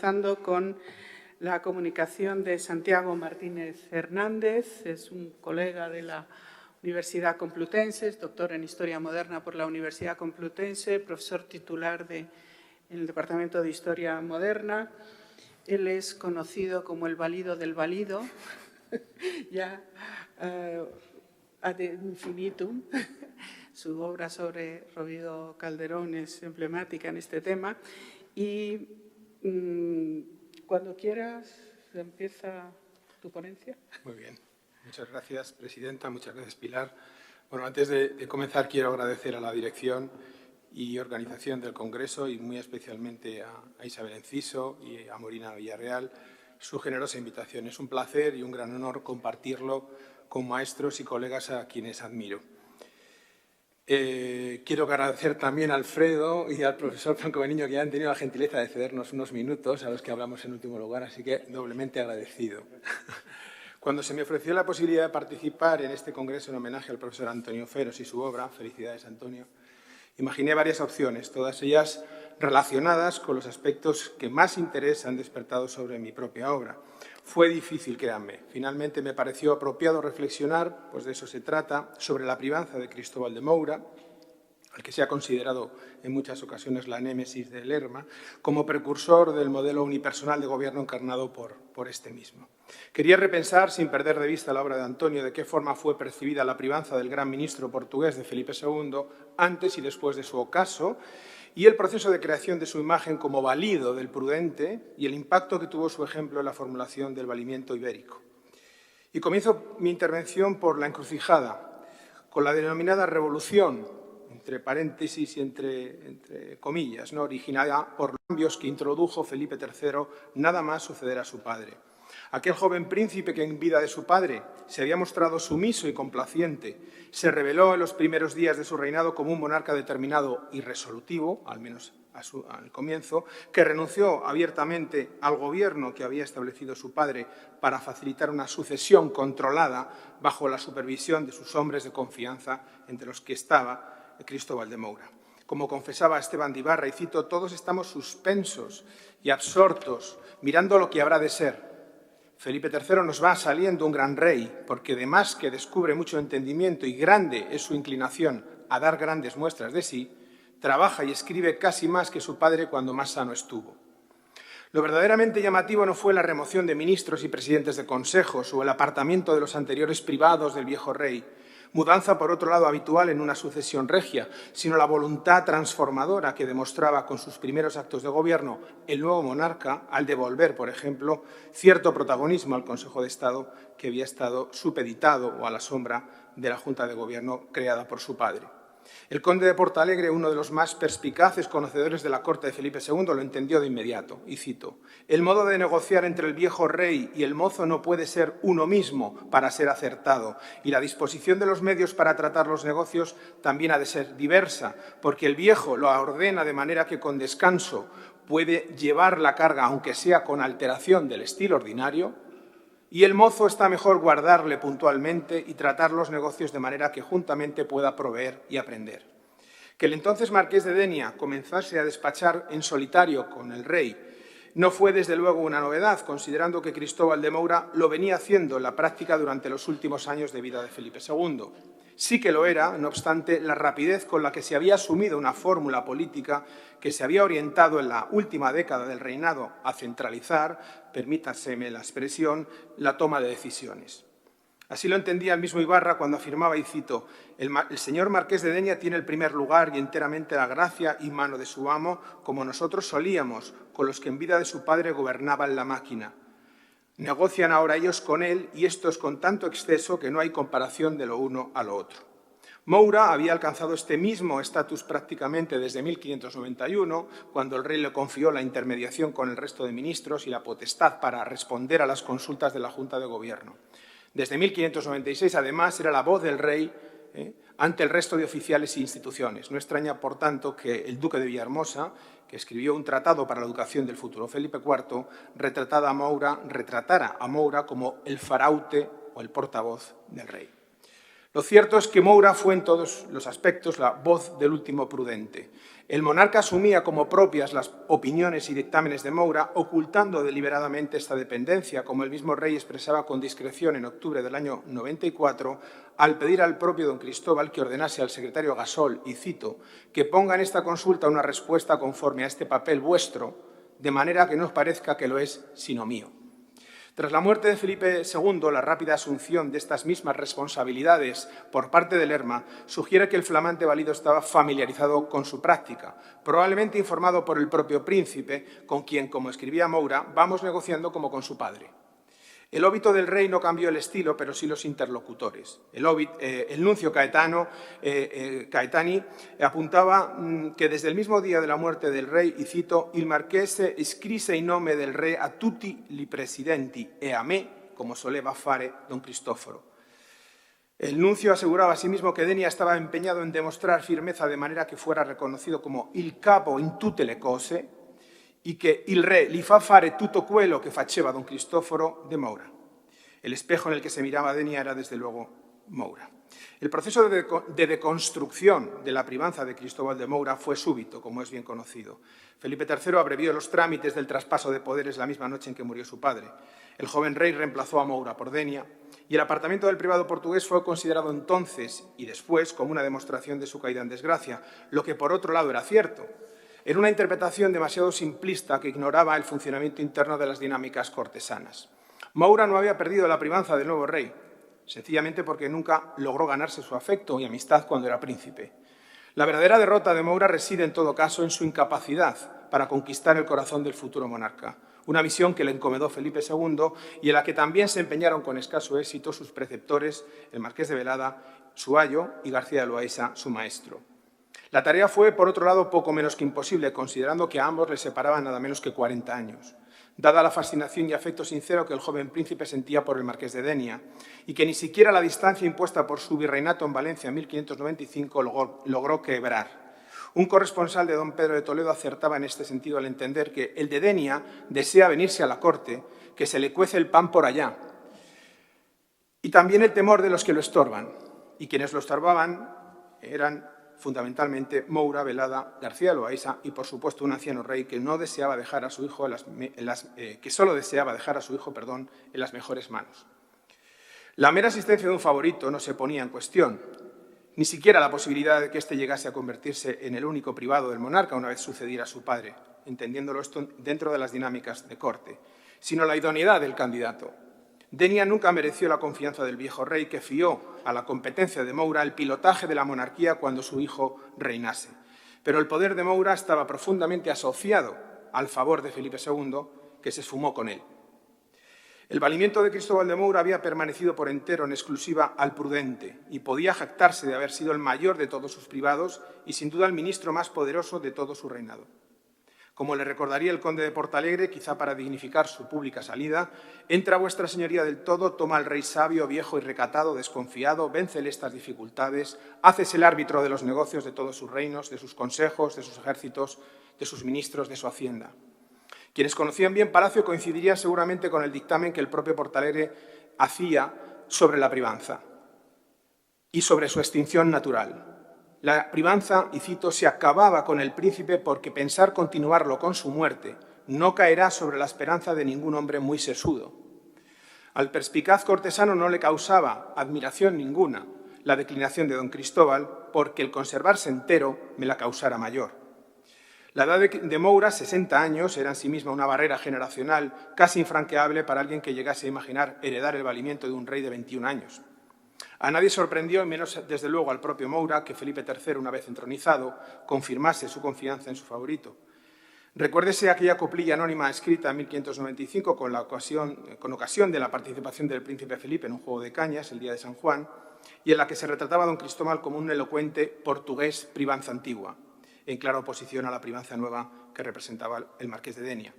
comenzando con la comunicación de Santiago Martínez Hernández. Es un colega de la Universidad Complutense, es doctor en Historia Moderna por la Universidad Complutense, profesor titular en el Departamento de Historia Moderna. Él es conocido como el válido del válido, ya ad infinitum. Su obra sobre Rovira Calderón es emblemática en este tema. Y cuando quieras, empieza tu ponencia. Muy bien. Muchas gracias, presidenta. Muchas gracias, Pilar. Bueno, antes de comenzar, quiero agradecer a la dirección y organización del Congreso y muy especialmente a Isabel Enciso y a Morina Villarreal su generosa invitación. Es un placer y un gran honor compartirlo con maestros y colegas a quienes admiro. Quiero agradecer también a Alfredo y al profesor Franco Beniño, que ya han tenido la gentileza de cedernos unos minutos, a los que hablamos en último lugar, así que doblemente agradecido. Cuando se me ofreció la posibilidad de participar en este congreso en homenaje al profesor Antonio Feros y su obra, felicidades Antonio, imaginé varias opciones, todas ellas relacionadas con los aspectos que más interés han despertado sobre mi propia obra. Fue difícil, créanme. Finalmente me pareció apropiado reflexionar, pues de eso se trata, sobre la privanza de Cristóbal de Moura, al que se ha considerado en muchas ocasiones la némesis de Lerma, como precursor del modelo unipersonal de gobierno encarnado por este mismo. Quería repensar, sin perder de vista la obra de Antonio, de qué forma fue percibida la privanza del gran ministro portugués de Felipe II antes y después de su ocaso, y el proceso de creación de su imagen como valido del prudente y el impacto que tuvo su ejemplo en la formulación del valimiento ibérico. Y comienzo mi intervención por la encrucijada, con la denominada revolución, entre paréntesis y entre comillas, ¿no?, originada por los cambios que introdujo Felipe III nada más suceder a su padre. Aquel joven príncipe que en vida de su padre se había mostrado sumiso y complaciente, se reveló en los primeros días de su reinado como un monarca determinado y resolutivo, al menos al comienzo, que renunció abiertamente al gobierno que había establecido su padre para facilitar una sucesión controlada bajo la supervisión de sus hombres de confianza, entre los que estaba Cristóbal de Moura. Como confesaba Esteban de Ibarra, y cito, todos estamos suspensos y absortos, mirando lo que habrá de ser. Felipe III nos va saliendo un gran rey, porque de más que descubre mucho entendimiento y grande es su inclinación a dar grandes muestras de sí, trabaja y escribe casi más que su padre cuando más sano estuvo. Lo verdaderamente llamativo no fue la remoción de ministros y presidentes de consejos o el apartamiento de los anteriores privados del viejo rey, mudanza, por otro lado, habitual en una sucesión regia, sino la voluntad transformadora que demostraba con sus primeros actos de gobierno el nuevo monarca al devolver, por ejemplo, cierto protagonismo al Consejo de Estado que había estado supeditado o a la sombra de la Junta de Gobierno creada por su padre. El conde de Portalegre, uno de los más perspicaces conocedores de la corte de Felipe II, lo entendió de inmediato, y cito, «El modo de negociar entre el viejo rey y el mozo no puede ser uno mismo para ser acertado, y la disposición de los medios para tratar los negocios también ha de ser diversa, porque el viejo lo ordena de manera que con descanso puede llevar la carga, aunque sea con alteración del estilo ordinario, y el mozo está mejor guardarle puntualmente y tratar los negocios de manera que juntamente pueda proveer y aprender. Que el entonces marqués de Denia comenzase a despachar en solitario con el rey no fue desde luego una novedad, considerando que Cristóbal de Moura lo venía haciendo en la práctica durante los últimos años de vida de Felipe II. Sí que lo era, no obstante, la rapidez con la que se había asumido una fórmula política que se había orientado en la última década del reinado a centralizar, permítaseme la expresión, la toma de decisiones. Así lo entendía el mismo Ibarra cuando afirmaba, y cito, «El señor marqués de Denia tiene el primer lugar y enteramente la gracia y mano de su amo, como nosotros solíamos, con los que en vida de su padre gobernaban la máquina. Negocian ahora ellos con él y estos con tanto exceso que no hay comparación de lo uno a lo otro». Moura había alcanzado este mismo estatus prácticamente desde 1591, cuando el rey le confió la intermediación con el resto de ministros y la potestad para responder a las consultas de la Junta de Gobierno. Desde 1596, además, era la voz del rey ante el resto de oficiales e instituciones. No extraña, por tanto, que el duque de Villahermosa, que escribió un tratado para la educación del futuro Felipe IV, retratara a Moura como el faraute o el portavoz del rey. Lo cierto es que Moura fue en todos los aspectos la voz del último prudente. El monarca asumía como propias las opiniones y dictámenes de Moura, ocultando deliberadamente esta dependencia, como el mismo rey expresaba con discreción en octubre del año 94, al pedir al propio don Cristóbal que ordenase al secretario Gasol, y cito, que ponga en esta consulta una respuesta conforme a este papel vuestro, de manera que no os parezca que lo es, sino mío. Tras la muerte de Felipe II, la rápida asunción de estas mismas responsabilidades por parte de Lerma sugiere que el flamante valido estaba familiarizado con su práctica, probablemente informado por el propio príncipe, con quien, como escribía Moura, vamos negociando como con su padre. El óbito del rey no cambió el estilo, pero sí los interlocutores. El nuncio Caetani apuntaba que desde el mismo día de la muerte del rey, y cito, «il marchese scrisse in nome del re a tutti i presidenti e a me, como soleva fare don Cristoforo». El nuncio aseguraba asimismo que Denia estaba empeñado en demostrar firmeza de manera que fuera reconocido como «il capo in tutte le cose», y que il re li fa fare tutto quello che faceva don Cristoforo de Moura. El espejo en el que se miraba Denia era, desde luego, Moura. El proceso de deconstrucción de la privanza de Cristóbal de Moura fue súbito, como es bien conocido. Felipe III abrevió los trámites del traspaso de poderes la misma noche en que murió su padre. El joven rey reemplazó a Moura por Denia, y el apartamiento del privado portugués fue considerado entonces y después como una demostración de su caída en desgracia, lo que por otro lado era cierto. Era una interpretación demasiado simplista que ignoraba el funcionamiento interno de las dinámicas cortesanas. Moura no había perdido la privanza del nuevo rey, sencillamente porque nunca logró ganarse su afecto y amistad cuando era príncipe. La verdadera derrota de Moura reside en todo caso en su incapacidad para conquistar el corazón del futuro monarca, una misión que le encomendó Felipe II y en la que también se empeñaron con escaso éxito sus preceptores, el marqués de Velada, su ayo, y García de Loaysa, su maestro. La tarea fue, por otro lado, poco menos que imposible, considerando que a ambos les separaban nada menos que 40 años, dada la fascinación y afecto sincero que el joven príncipe sentía por el marqués de Denia, y que ni siquiera la distancia impuesta por su virreinato en Valencia en 1595 logró quebrar. Un corresponsal de don Pedro de Toledo acertaba en este sentido al entender que el de Denia desea venirse a la corte, que se le cuece el pan por allá, y también el temor de los que lo estorban, y quienes lo estorbaban eran fundamentalmente Moura, Velada, García de Loaysa y, por supuesto, un anciano rey que no deseaba dejar a su hijo que solo deseaba dejar a su hijo, en las mejores manos. La mera existencia de un favorito no se ponía en cuestión, ni siquiera la posibilidad de que éste llegase a convertirse en el único privado del monarca una vez sucediera a su padre, entendiéndolo esto dentro de las dinámicas de corte, sino la idoneidad del candidato. Denia nunca mereció la confianza del viejo rey, que fió a la competencia de Moura el pilotaje de la monarquía cuando su hijo reinase. Pero el poder de Moura estaba profundamente asociado al favor de Felipe II, que se esfumó con él. El valimiento de Cristóbal de Moura había permanecido por entero en exclusiva al prudente y podía jactarse de haber sido el mayor de todos sus privados y sin duda el ministro más poderoso de todo su reinado. Como le recordaría el conde de Portalegre, quizá para dignificar su pública salida, entra vuestra señoría del todo, toma al rey sabio, viejo y recatado, desconfiado, véncele estas dificultades, haces el árbitro de los negocios de todos sus reinos, de sus consejos, de sus ejércitos, de sus ministros, de su hacienda. Quienes conocían bien Palacio coincidirían seguramente con el dictamen que el propio Portalegre hacía sobre la privanza y sobre su extinción natural. La privanza, y cito, se acababa con el príncipe porque pensar continuarlo con su muerte no caerá sobre la esperanza de ningún hombre muy sesudo. Al perspicaz cortesano no le causaba admiración ninguna la declinación de don Cristóbal porque el conservarse entero me la causara mayor. La edad de Moura, 60 años, era en sí misma una barrera generacional casi infranqueable para alguien que llegase a imaginar heredar el valimiento de un rey de 21 años. A nadie sorprendió, menos desde luego al propio Moura, que Felipe III, una vez entronizado, confirmase su confianza en su favorito. Recuérdese aquella coplilla anónima escrita en 1595 con ocasión de la participación del príncipe Felipe en un juego de cañas el día de San Juan, y en la que se retrataba a don Cristóbal como un elocuente portugués privanza antigua, en clara oposición a la privanza nueva que representaba el marqués de Denia.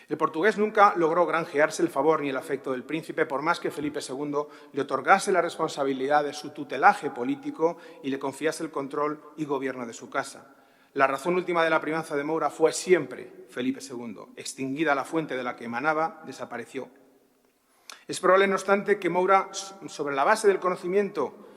El portugués nunca logró granjearse el favor ni el afecto del príncipe, por más que Felipe II le otorgase la responsabilidad de su tutelaje político y le confiase el control y gobierno de su casa. La razón última de la privanza de Moura fue siempre Felipe II. Extinguida la fuente de la que emanaba, desapareció. Es probable, no obstante, que Moura, sobre la base del conocimiento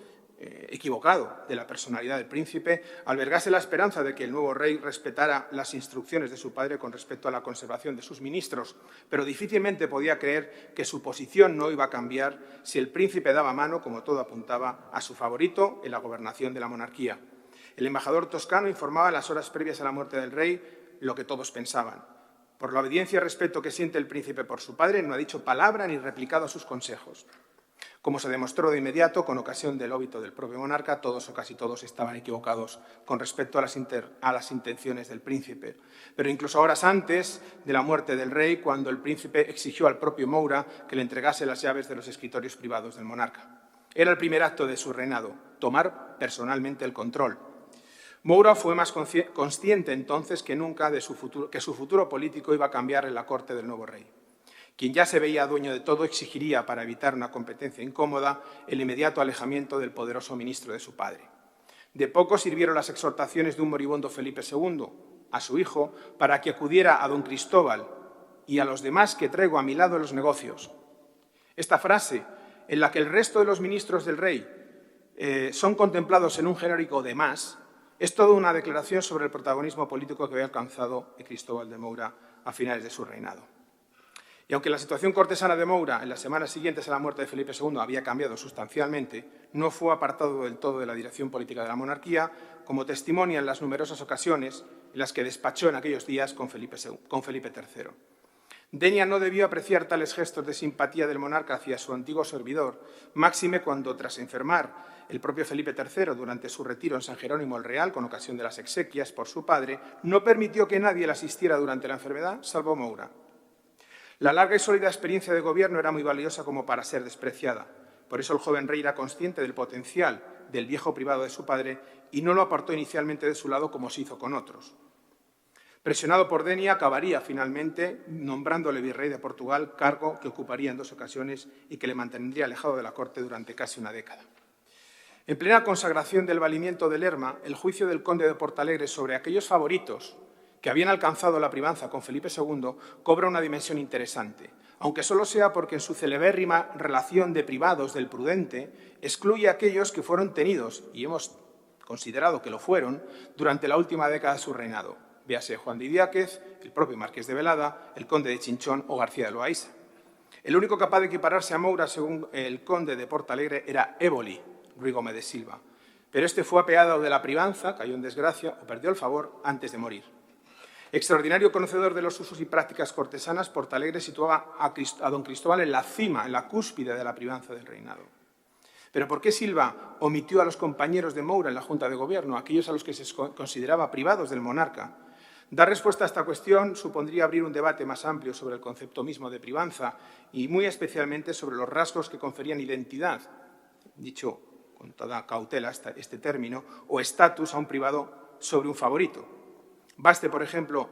equivocado de la personalidad del príncipe, albergase la esperanza de que el nuevo rey respetara las instrucciones de su padre con respecto a la conservación de sus ministros, pero difícilmente podía creer que su posición no iba a cambiar si el príncipe daba mano, como todo apuntaba, a su favorito en la gobernación de la monarquía. El embajador toscano informaba en las horas previas a la muerte del rey lo que todos pensaban. Por la obediencia y respeto que siente el príncipe por su padre, no ha dicho palabra ni replicado a sus consejos. Como se demostró de inmediato, con ocasión del óbito del propio monarca, todos o casi todos estaban equivocados con respecto a las intenciones del príncipe. Pero incluso horas antes de la muerte del rey, cuando el príncipe exigió al propio Moura que le entregase las llaves de los escritorios privados del monarca. Era el primer acto de su reinado, tomar personalmente el control. Moura fue más consciente entonces que nunca de que su futuro político iba a cambiar en la corte del nuevo rey. Quien ya se veía dueño de todo exigiría, para evitar una competencia incómoda, el inmediato alejamiento del poderoso ministro de su padre. De poco sirvieron las exhortaciones de un moribundo Felipe II a su hijo para que acudiera a don Cristóbal y a los demás que traigo a mi lado en los negocios. Esta frase, en la que el resto de los ministros del rey son contemplados en un genérico de más, es toda una declaración sobre el protagonismo político que había alcanzado Cristóbal de Moura a finales de su reinado. Y aunque la situación cortesana de Moura en las semanas siguientes a la muerte de Felipe II había cambiado sustancialmente, no fue apartado del todo de la dirección política de la monarquía, como testimonian las numerosas ocasiones en las que despachó en aquellos días con Felipe III. Denia no debió apreciar tales gestos de simpatía del monarca hacia su antiguo servidor, máxime cuando, tras enfermar el propio Felipe III durante su retiro en San Jerónimo el Real, con ocasión de las exequias por su padre, no permitió que nadie le asistiera durante la enfermedad, salvo Moura. La larga y sólida experiencia de gobierno era muy valiosa como para ser despreciada. Por eso el joven rey era consciente del potencial del viejo privado de su padre y no lo apartó inicialmente de su lado como se hizo con otros. Presionado por Denia, acabaría finalmente nombrándole virrey de Portugal, cargo que ocuparía en 2 ocasiones y que le mantendría alejado de la corte durante casi una década. En plena consagración del valimiento de Lerma, el juicio del conde de Portalegre sobre aquellos favoritos que habían alcanzado la privanza con Felipe II, cobra una dimensión interesante, aunque solo sea porque en su celebérrima relación de privados del prudente excluye a aquellos que fueron tenidos, y hemos considerado que lo fueron, durante la última década de su reinado. Véase Juan de Idiáquez, el propio Marqués de Velada, el conde de Chinchón o García de Loaiza. El único capaz de equipararse a Moura, según el conde de Portalegre, era Éboli, Ruy Gómez de Silva. Pero este fue apeado de la privanza, cayó en desgracia o perdió el favor antes de morir. Extraordinario conocedor de los usos y prácticas cortesanas, Portalegre situaba a don Cristóbal en la cima, en la cúspide de la privanza del reinado. Pero ¿por qué Silva omitió a los compañeros de Moura en la Junta de Gobierno, aquellos a los que se consideraba privados del monarca? Dar respuesta a esta cuestión supondría abrir un debate más amplio sobre el concepto mismo de privanza y muy especialmente sobre los rasgos que conferían identidad, dicho con toda cautela este término, o estatus a un privado sobre un favorito. Baste, por ejemplo,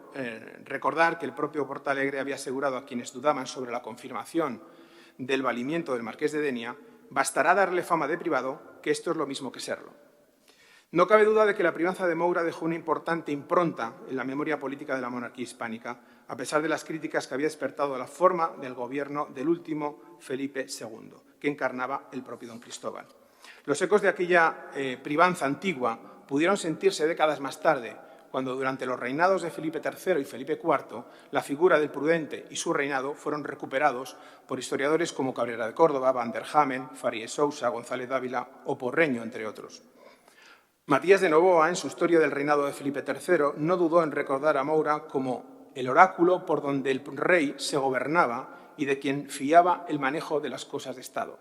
recordar que el propio Portalegre había asegurado a quienes dudaban sobre la confirmación del valimiento del marqués de Denia, bastará darle fama de privado, que esto es lo mismo que serlo. No cabe duda de que la privanza de Moura dejó una importante impronta en la memoria política de la monarquía hispánica, a pesar de las críticas que había despertado la forma del gobierno del último Felipe II, que encarnaba el propio don Cristóbal. Los ecos de aquella privanza antigua pudieron sentirse décadas más tarde, cuando durante los reinados de Felipe III y Felipe IV, la figura del prudente y su reinado fueron recuperados por historiadores como Cabrera de Córdoba, Van der Hamen, Farías Sousa, González Dávila o Porreño, entre otros. Matías de Novoa, en su historia del reinado de Felipe III, no dudó en recordar a Moura como el oráculo por donde el rey se gobernaba y de quien fiaba el manejo de las cosas de Estado.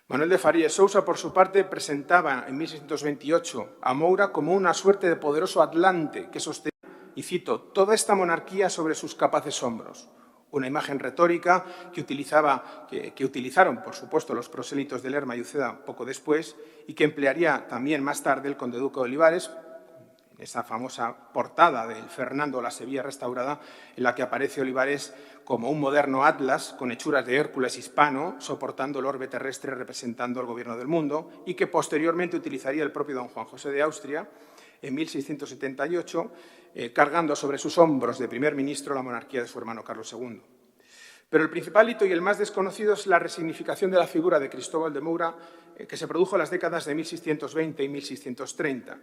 Manuel de Farías Sousa, por su parte, presentaba en 1628 a Moura como una suerte de poderoso atlante que sostenía, y cito, toda esta monarquía sobre sus capaces hombros. Una imagen retórica que utilizaron, por supuesto, los prosélitos de Lerma y Uceda poco después y que emplearía también más tarde el conde duque de Olivares, en esa famosa portada del Fernando la Sevilla restaurada, en la que aparece Olivares como un moderno atlas con hechuras de Hércules hispano, soportando el orbe terrestre representando el gobierno del mundo, y que posteriormente utilizaría el propio don Juan José de Austria en 1678, cargando sobre sus hombros de primer ministro la monarquía de su hermano Carlos II. Pero el principal hito y el más desconocido es la resignificación de la figura de Cristóbal de Moura, que se produjo en las décadas de 1620 y 1630,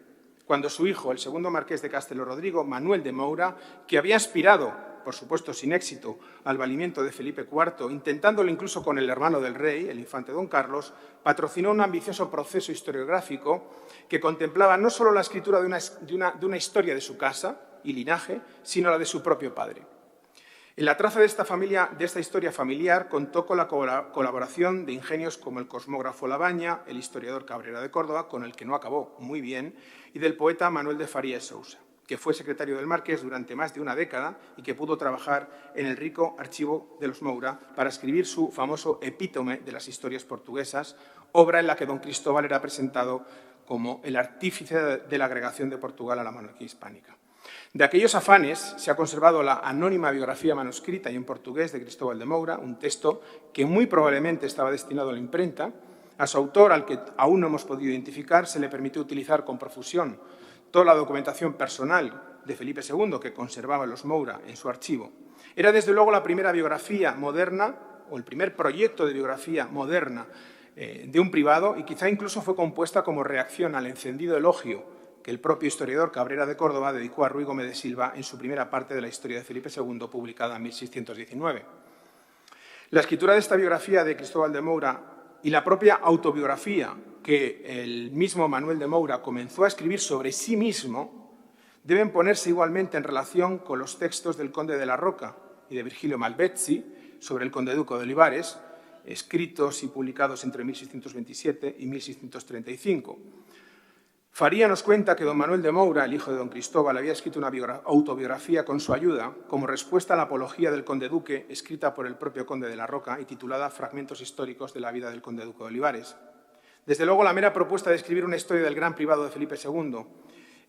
cuando su hijo, el segundo marqués de Castelo Rodrigo, Manuel de Moura, que había aspirado, por supuesto sin éxito, al valimiento de Felipe IV, intentándolo incluso con el hermano del rey, el infante don Carlos, patrocinó un ambicioso proceso historiográfico que contemplaba no solo la escritura de una historia de su casa y linaje, sino la de su propio padre. En la traza de esta historia familiar contó con la colaboración de ingenios como el cosmógrafo Labaña, el historiador Cabrera de Córdoba, con el que no acabó muy bien, y del poeta Manuel de Faría e Sousa, que fue secretario del Marqués durante más de una década y que pudo trabajar en el rico archivo de los Moura para escribir su famoso Epítome de las historias portuguesas, obra en la que don Cristóbal era presentado como el artífice de la agregación de Portugal a la monarquía hispánica. De aquellos afanes se ha conservado la anónima biografía manuscrita y en portugués de Cristóbal de Moura, un texto que muy probablemente estaba destinado a la imprenta. A su autor, al que aún no hemos podido identificar, se le permitió utilizar con profusión toda la documentación personal de Felipe II que conservaba los Moura en su archivo. Era desde luego la primera biografía moderna o el primer proyecto de biografía moderna de un privado y quizá incluso fue compuesta como reacción al encendido elogio que el propio historiador Cabrera de Córdoba dedicó a Ruy Gómez de Silva en su primera parte de la historia de Felipe II, publicada en 1619. La escritura de esta biografía de Cristóbal de Moura y la propia autobiografía que el mismo Manuel de Moura comenzó a escribir sobre sí mismo deben ponerse igualmente en relación con los textos del conde de la Roca y de Virgilio Malvezzi sobre el condeduco de Olivares, escritos y publicados entre 1627 y 1635. Faría nos cuenta que don Manuel de Moura, el hijo de don Cristóbal, había escrito una autobiografía con su ayuda como respuesta a la apología del conde-duque escrita por el propio conde de la Roca y titulada Fragmentos históricos de la vida del conde-duque de Olivares. Desde luego, la mera propuesta de escribir una historia del gran privado de Felipe II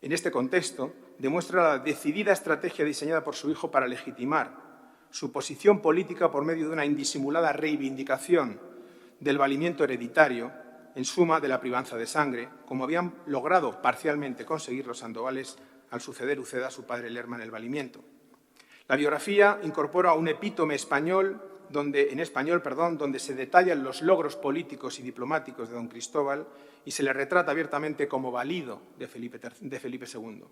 en este contexto demuestra la decidida estrategia diseñada por su hijo para legitimar su posición política por medio de una indisimulada reivindicación del valimiento hereditario, en suma de la privanza de sangre, como habían logrado parcialmente conseguir los Sandovales al suceder Uceda a su padre Lerma en el valimiento. La biografía incorpora un epítome español donde se detallan los logros políticos y diplomáticos de don Cristóbal y se le retrata abiertamente como valido de Felipe II.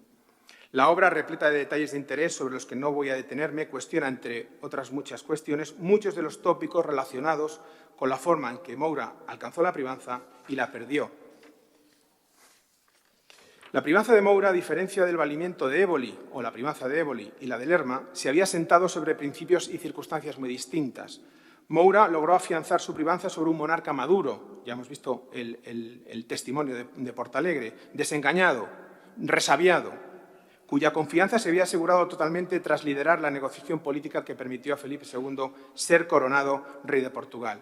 La obra, repleta de detalles de interés sobre los que no voy a detenerme, cuestiona, entre otras muchas cuestiones, muchos de los tópicos relacionados con la forma en que Moura alcanzó la privanza y la perdió. La privanza de Moura, a diferencia del valimiento de Éboli o la privanza de Éboli y la de Lerma, se había sentado sobre principios y circunstancias muy distintas. Moura logró afianzar su privanza sobre un monarca maduro, ya hemos visto el testimonio de Portalegre, desengañado, resabiado, cuya confianza se había asegurado totalmente tras liderar la negociación política que permitió a Felipe II ser coronado rey de Portugal.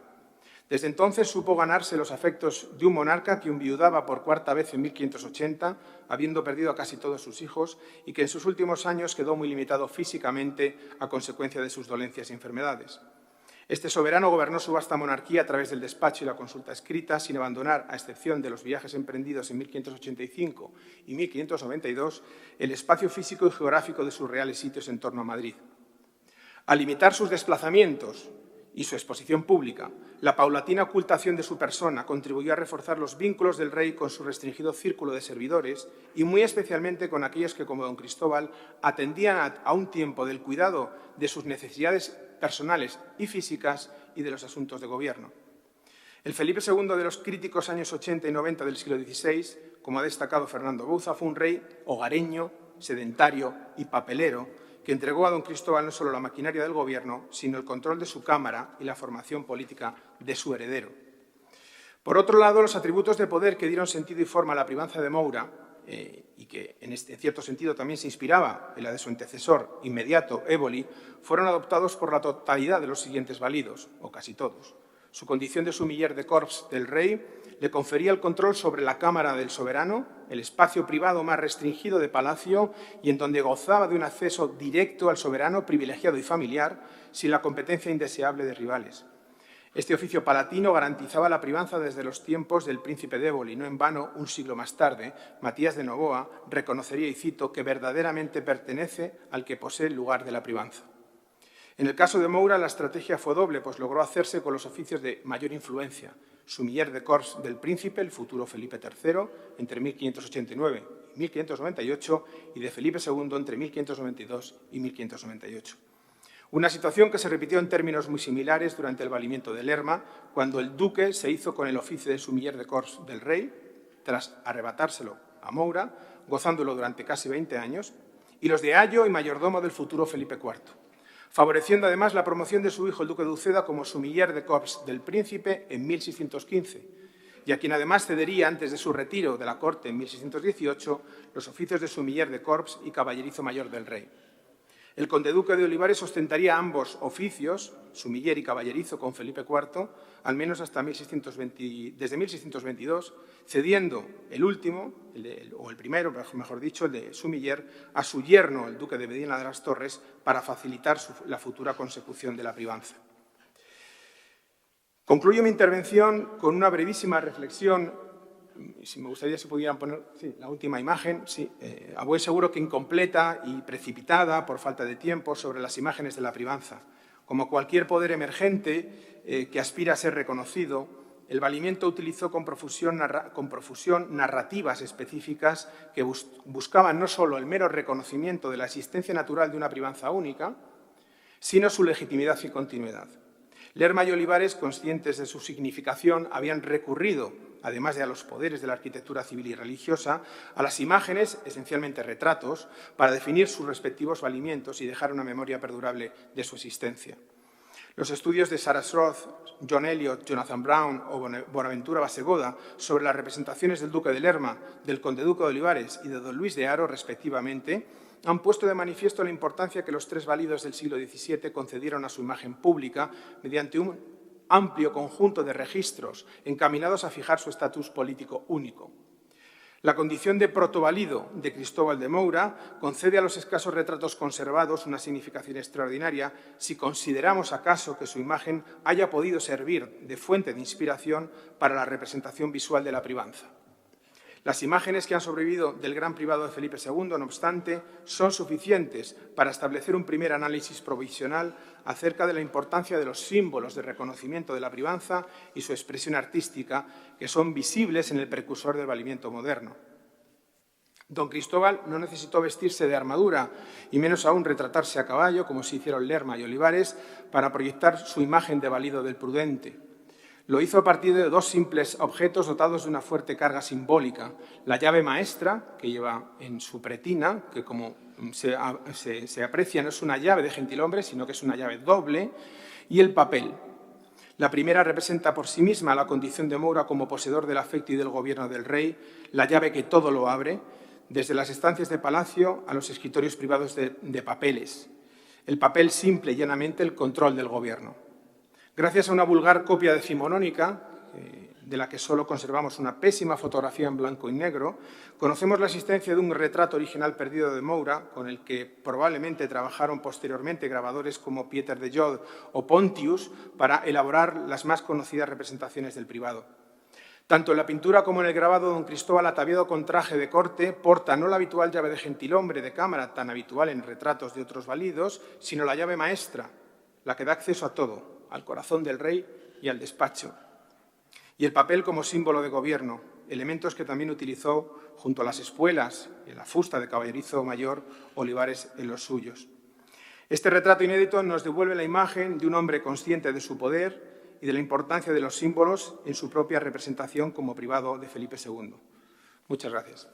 Desde entonces supo ganarse los afectos de un monarca que enviudaba por cuarta vez en 1580, habiendo perdido a casi todos sus hijos, y que en sus últimos años quedó muy limitado físicamente a consecuencia de sus dolencias y enfermedades. Este soberano gobernó su vasta monarquía a través del despacho y la consulta escrita, sin abandonar, a excepción de los viajes emprendidos en 1585 y 1592, el espacio físico y geográfico de sus reales sitios en torno a Madrid. Al limitar sus desplazamientos y su exposición pública, la paulatina ocultación de su persona contribuyó a reforzar los vínculos del rey con su restringido círculo de servidores y muy especialmente con aquellos que, como don Cristóbal, atendían a un tiempo del cuidado de sus necesidades personales y físicas y de los asuntos de gobierno. El Felipe II de los críticos años 80 y 90 del siglo XVI, como ha destacado Fernando Bouza, fue un rey hogareño, sedentario y papelero, que entregó a don Cristóbal no solo la maquinaria del gobierno, sino el control de su Cámara y la formación política de su heredero. Por otro lado, los atributos de poder que dieron sentido y forma a la privanza de Moura, y que en cierto sentido también se inspiraba en la de su antecesor inmediato, Éboli, fueron adoptados por la totalidad de los siguientes validos, o casi todos. Su condición de sumiller de corps del rey le confería el control sobre la Cámara del Soberano, el espacio privado más restringido de palacio y en donde gozaba de un acceso directo al soberano, privilegiado y familiar, sin la competencia indeseable de rivales. Este oficio palatino garantizaba la privanza desde los tiempos del príncipe de Éboli. No en vano, un siglo más tarde, Matías de Noboa reconocería, y cito, que verdaderamente pertenece al que posee el lugar de la privanza. En el caso de Moura, la estrategia fue doble, pues logró hacerse con los oficios de mayor influencia, sumiller de corps del príncipe, el futuro Felipe III, entre 1589 y 1598, y de Felipe II entre 1592 y 1598. Una situación que se repitió en términos muy similares durante el valimiento de Lerma, cuando el duque se hizo con el oficio de sumiller de corps del rey, tras arrebatárselo a Moura, gozándolo durante casi 20 años, y los de ayo y mayordomo del futuro Felipe IV, favoreciendo además la promoción de su hijo el duque de Uceda como sumiller de corps del príncipe en 1615, y a quien además cedería antes de su retiro de la corte en 1618 los oficios de sumiller de corps y caballerizo mayor del rey. El conde-duque de Olivares ostentaría ambos oficios, sumiller y caballerizo, con Felipe IV, al menos hasta desde 1622, cediendo el último, o el primero, mejor dicho, el de sumiller, a su yerno, el duque de Medina de las Torres, para facilitar la futura consecución de la privanza. Concluyo mi intervención con una brevísima reflexión. Si me gustaría si pudieran poner la última imagen, a buen seguro que incompleta y precipitada por falta de tiempo, sobre las imágenes de la privanza. Como cualquier poder emergente que aspira a ser reconocido, el valimiento utilizó con profusión narrativas específicas que buscaban no solo el mero reconocimiento de la existencia natural de una privanza única, sino su legitimidad y continuidad. Lerma y Olivares, conscientes de su significación, habían recurrido, además de a los poderes de la arquitectura civil y religiosa, a las imágenes, esencialmente retratos, para definir sus respectivos valimientos y dejar una memoria perdurable de su existencia. Los estudios de Sarah Roth, John Eliot, Jonathan Brown o Bonaventura Basegoda sobre las representaciones del duque de Lerma, del conde-duque de Olivares y de don Luis de Haro, respectivamente, han puesto de manifiesto la importancia que los tres válidos del siglo XVII concedieron a su imagen pública mediante un amplio conjunto de registros encaminados a fijar su estatus político único. La condición de protoválido de Cristóbal de Moura concede a los escasos retratos conservados una significación extraordinaria si consideramos acaso que su imagen haya podido servir de fuente de inspiración para la representación visual de la privanza. Las imágenes que han sobrevivido del gran privado de Felipe II, no obstante, son suficientes para establecer un primer análisis provisional acerca de la importancia de los símbolos de reconocimiento de la privanza y su expresión artística, que son visibles en el precursor del valimiento moderno. Don Cristóbal no necesitó vestirse de armadura y menos aún retratarse a caballo, como se hicieron Lerma y Olivares, para proyectar su imagen de valido del prudente. Lo hizo a partir de dos simples objetos dotados de una fuerte carga simbólica. La llave maestra, que lleva en su pretina, que como se aprecia no es una llave de gentilhombre, sino que es una llave doble, y el papel. La primera representa por sí misma la condición de Moura como poseedor del afecto y del gobierno del rey, la llave que todo lo abre, desde las estancias de palacio a los escritorios privados de papeles. El papel simple y llanamente el control del gobierno. Gracias a una vulgar copia decimonónica, de la que solo conservamos una pésima fotografía en blanco y negro, conocemos la existencia de un retrato original perdido de Moura, con el que probablemente trabajaron posteriormente grabadores como Pieter de Jode o Pontius para elaborar las más conocidas representaciones del privado. Tanto en la pintura como en el grabado, don Cristóbal, ataviado con traje de corte, porta no la habitual llave de gentilhombre de cámara, tan habitual en retratos de otros válidos, sino la llave maestra, la que da acceso a todo, al corazón del rey y al despacho. Y el papel como símbolo de gobierno, elementos que también utilizó junto a las espuelas y la fusta de caballerizo mayor Olivares en los suyos. Este retrato inédito nos devuelve la imagen de un hombre consciente de su poder y de la importancia de los símbolos en su propia representación como privado de Felipe II. Muchas gracias.